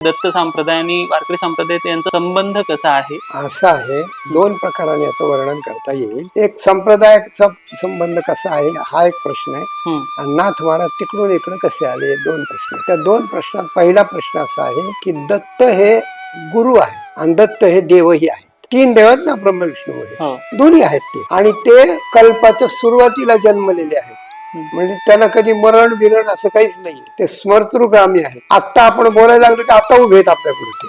दत्त संप्रदाय आणि वारकरी संप्रदाय यांचा संबंध कसा आहे? असं आहे, दोन प्रकाराने याचं वर्णन करता येईल. एक संप्रदायाचा संबंध कसा आहे हा एक प्रश्न आहे, आणि नाथ महाराज तिकडून इकडे कसे आले हे दोन प्रश्न. त्या दोन प्रश्नात पहिला प्रश्न असा आहे की दत्त हे गुरु आहे आणि दत्त हे देवही आहेत. तीन देव आहेत ना, ब्रह्म विष्णू दोन्ही आहेत ते, आणि ते कल्पाच्या सुरुवातीला जन्मलेले आहेत. म्हणजे त्यांना कधी मरण बिरण असं काहीच नाही. ते स्मर्तृगामी आहेत. आता आपण बोलायला लागलो की आता उभे आहेत आपल्या पुढे, ते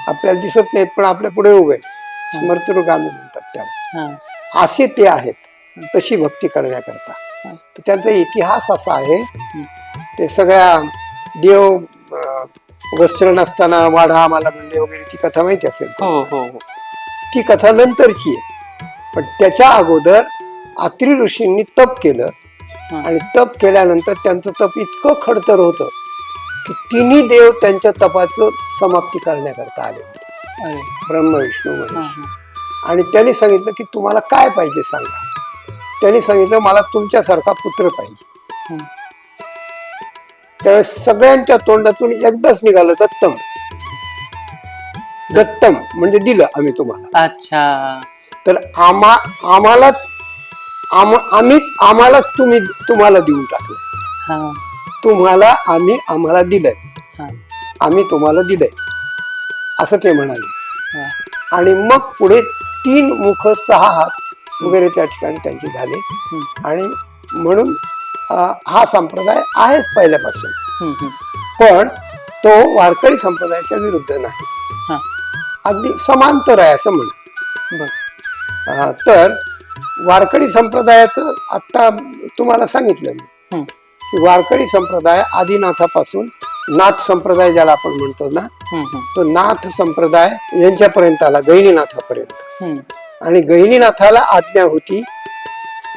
आपल्याला दिसत नाहीत पण आपल्या पुढे उभे आहेत. स्मर्तृगामी म्हणतात त्याला. असे ते आहेत, तशी भक्ती करण्याकरता. तर त्यांचा इतिहास असा आहे, ते सगळ्या देव वस्त्र नसताना वाढा आम्हाला म्हणले वगैरे ती कथा माहिती असेल. ती कथा नंतरची आहे, पण त्याच्या अगोदर अत्री ऋषींनी तप केलं, आणि तप केल्यानंतर त्यांचं तप इतकं खडतर होतं की तिन्ही देव त्यांच्या तपाचं समाप्ती करण्याकरता आले होते, ब्रह्म विष्णू महेश. आणि त्यांनी सांगितलं की तुम्हाला काय पाहिजे सांगा. त्यांनी सांगितलं मला तुमच्यासारखा पुत्र पाहिजे. त्यावेळेस सगळ्यांच्या तोंडातून एकदाच निघालं दत्तम. दत्तम म्हणजे दिलं आम्ही तुम्हाला. अच्छा. तर आम्हालाच तुम्हाला देऊन टाकलं. आम्हाला दिलंय, आम्ही तुम्हाला दिलंय असं ते म्हणाले. आणि मग पुढे 3 मुख 6 हात वगैरे त्या ठिकाणी त्यांचे झाले. आणि म्हणून हा संप्रदाय आहेच पहिल्यापासून, पण तो वारकरी संप्रदायाच्या विरुद्ध नाही, अगदी समांतर आहे असं म्हणा. तर वारकरी संप्रदायाचं आता तुम्हाला सांगितलं मी की वारकरी संप्रदाय आदिनाथापासून नाथ संप्रदाय ज्याला आपण म्हणतो ना, तो नाथ संप्रदाय यांच्यापर्यंत आला, गहिनीनाथापर्यंत. आणि गहिनीनाथाला आज्ञा होती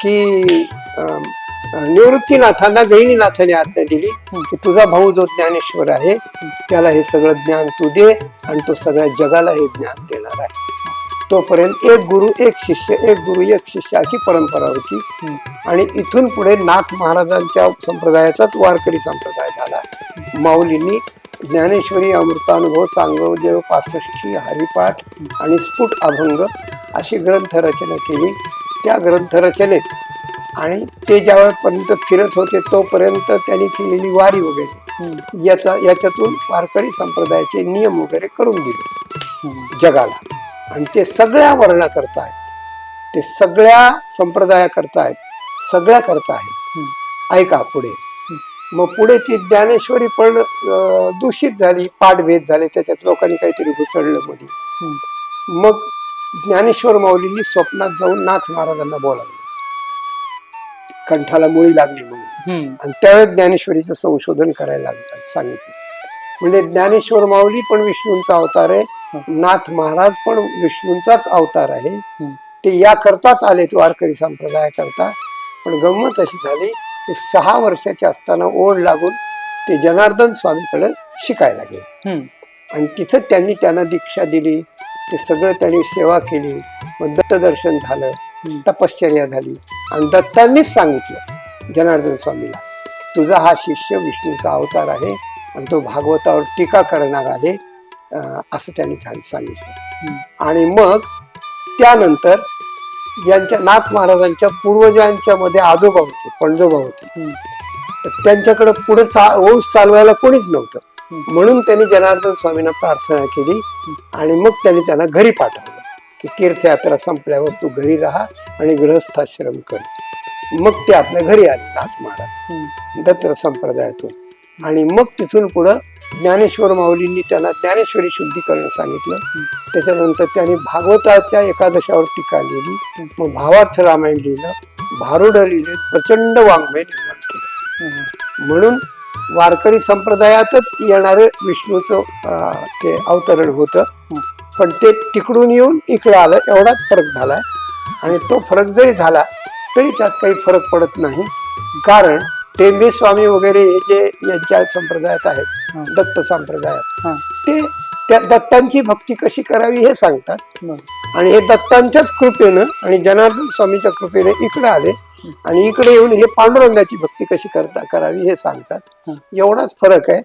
की निवृत्तीनाथांना गहिनीनाथाने आज्ञा दिली की तुझा भाऊ जो ज्ञानेश्वर आहे त्याला हे सगळं ज्ञान तू दे, आणि तो सगळ्या जगाला हे ज्ञान देणार आहे. तोपर्यंत एक गुरु एक शिष्य, एक गुरु एक शिष्य अशी परंपरा होती. आणि इथून पुढे नाथ महाराजांच्या संप्रदायाचाच वारकरी संप्रदाय झाला. माऊलींनी ज्ञानेश्वरी, अमृतानुभव, चांगदेव, 65 हरिपाठ आणि स्फुट अभंग अशी ग्रंथरचना केली. त्या ग्रंथरचनेत आणि ते ज्यावेळेपर्यंत फिरत होते तोपर्यंत त्यांनी केलेली वारी वगैरे याच्यातून वारकरी संप्रदायाचे नियम वगैरे करून दिले जगाला. आणि ते सगळ्या वर्णा करतायत, ते सगळ्या संप्रदाया करतायत, सगळ्या करतायत. ऐका पुढे. मग पुढे ती ज्ञानेश्वरी पण दूषित झाली, पाठभेद झाले, त्याच्यात लोकांनी काहीतरी घुसळलं मध्ये. मग ज्ञानेश्वर माऊलींनी स्वप्नात जाऊन नाथ महाराजांना बोलावलं, कंठाला मुळी लागली म्हणून. आणि त्यावेळेस ज्ञानेश्वरीचं संशोधन करायला सांगितलं. म्हणजे ज्ञानेश्वर माऊली पण विष्णूंचा अवतार आहे, नाथ महाराज पण विष्णूंचाच अवतार आहे. ते या करताच आले वारकरी संप्रदायाकरता. पण गंमत अशी झाली की 6 वर्षाचे असताना ओढ लागून ते जनार्दन स्वामीकडे शिकायला गेले. आणि तिथं त्यांना दीक्षा दिली. ते सगळं त्यांनी सेवा केली. मग दत्तदर्शन झालं, तपश्चर्या झाली. आणि दत्तांनीच सांगितलं जनार्दन स्वामीला, तुझा हा शिष्य विष्णूचा अवतार आहे आणि तो भागवतावर टीका करणार आहे, असं त्यांनी सांगितलं. आणि मग त्यानंतर यांच्या नाथ महाराजांच्या पूर्वजांच्या मध्ये आजोबा होते, पणजोबा होते. तर त्यांच्याकडे पुढे वंश चालवायला कोणीच नव्हतं. म्हणून त्यांनी जनार्दन स्वामींना प्रार्थना केली. आणि मग त्यांना घरी पाठवलं की तीर्थयात्रा संपल्यावर तू घरी राहा आणि गृहस्थाश्रम कर. मग ते आपल्या घरी आले नाथ महाराज दत्त संप्रदायातून. आणि मग तिथून पुढं ज्ञानेश्वर माऊलींनी त्यांना ज्ञानेश्वरी शुद्धीकरण सांगितलं. त्याच्यानंतर त्यांनी भागवताच्या 11 टीका लिहिली. मग भावार्थ रामायण लिहिलं, भारुड लिहिले, प्रचंड वाङ्मय निर्माण केलं. म्हणून वारकरी संप्रदायातच येणारे विष्णूचं ते अवतरण होतं. पण ते तिकडून येऊन इकडं आलं, एवढाच फरक झालाय. आणि तो फरक जरी झाला तरी त्यात काही फरक पडत नाही. कारण टेंबे स्वामी वगैरे हे जे यांच्या संप्रदायात आहेत, दत्त संप्रदायात, ते त्या दत्तांची भक्ती कशी करावी हे सांगतात. आणि हे दत्तांच्याच कृपेनं आणि जनार्दन स्वामीच्या कृपेने इकडे आले. आणि इकडे येऊन हे पांडुरंगाची भक्ती कशी करावी हे सांगतात. एवढाच फरक आहे.